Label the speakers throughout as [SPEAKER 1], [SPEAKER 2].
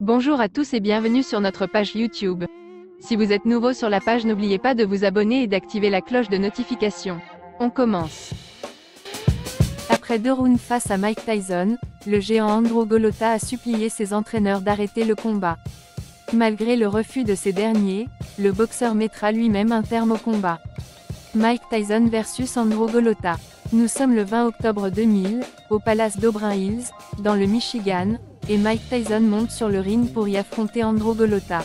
[SPEAKER 1] Bonjour à tous et bienvenue sur notre page YouTube. Si vous êtes nouveau sur la page, n'oubliez pas de vous abonner et d'activer la cloche de notification. On commence.
[SPEAKER 2] Après 2 rounds face à Mike Tyson, le géant André Golota a supplié ses entraîneurs d'arrêter le combat. Malgré le refus de ces derniers, le boxeur mettra lui-même un terme au combat. Mike Tyson vs André Golota. Nous sommes le 20 octobre 2000, au Palace d'Auburn Hills, dans le Michigan, et Mike Tyson monte sur le ring pour y affronter André Golota.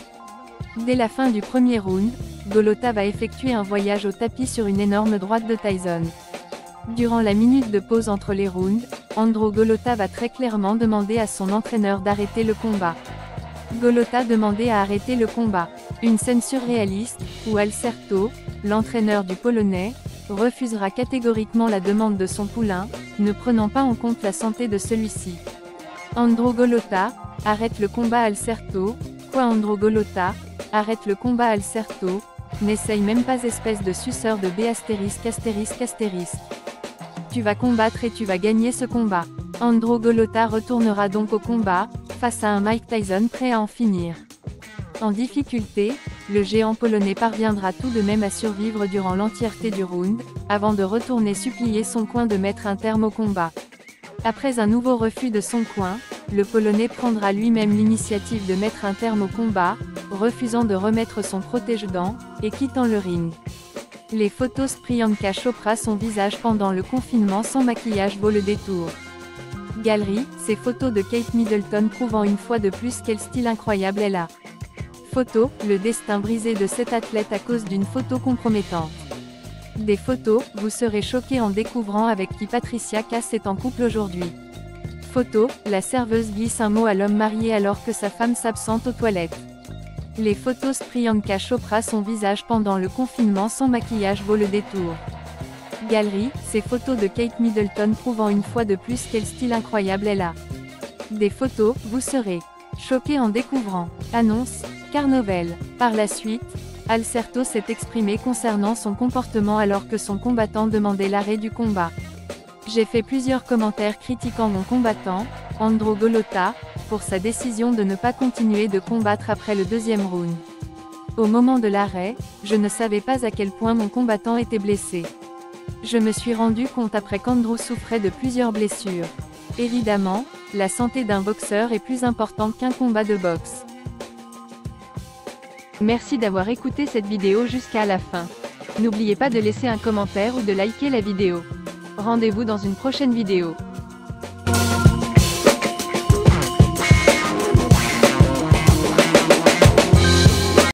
[SPEAKER 2] Dès la fin du premier round, Golota va effectuer un voyage au tapis sur une énorme droite de Tyson. Durant la minute de pause entre les rounds, André Golota va très clairement demander à son entraîneur d'arrêter le combat. Golota demandait à arrêter le combat. Une scène surréaliste, où Alcerto, l'entraîneur du Polonais, refusera catégoriquement la demande de son poulain, ne prenant pas en compte la santé de celui-ci. André Golota, arrête le combat Alcerto. Quoi André Golota, arrête le combat Alcerto, n'essaye même pas espèce de suceur de B astérisque astérisque astérisque. Tu vas combattre et tu vas gagner ce combat. André Golota retournera donc au combat, face à un Mike Tyson prêt à en finir. En difficulté, le géant polonais parviendra tout de même à survivre durant l'entièreté du round, avant de retourner supplier son coin de mettre un terme au combat. Après un nouveau refus de son coin, le Polonais prendra lui-même l'initiative de mettre un terme au combat, refusant de remettre son protège-dents, et quittant le ring. Les photos Priyanka Chopra son visage pendant le confinement sans maquillage vaut le détour. Galerie, ces photos de Kate Middleton prouvant une fois de plus quel style incroyable elle a. Photo, le destin brisé de cette athlète à cause d'une photo compromettante. Des photos, vous serez choqués en découvrant avec qui Patricia Cass est en couple aujourd'hui. Photo, la serveuse glisse un mot à l'homme marié alors que sa femme s'absente aux toilettes. Les photos Priyanka Chopra son visage pendant le confinement sans maquillage vaut le détour. Galerie, ces photos de Kate Middleton prouvant une fois de plus quel style incroyable elle a. Des photos, vous serez choqués en découvrant. Annonce, Carnovel. Par la suite, Alcerto s'est exprimé concernant son comportement alors que son combattant demandait l'arrêt du combat. J'ai fait plusieurs commentaires critiquant mon combattant, André Golota, pour sa décision de ne pas continuer de combattre après le deuxième round. Au moment de l'arrêt, je ne savais pas à quel point mon combattant était blessé. Je me suis rendu compte après qu'André souffrait de plusieurs blessures. Évidemment, la santé d'un boxeur est plus importante qu'un combat de boxe.
[SPEAKER 1] Merci d'avoir écouté cette vidéo jusqu'à la fin. N'oubliez pas de laisser un commentaire ou de liker la vidéo. Rendez-vous dans une prochaine vidéo.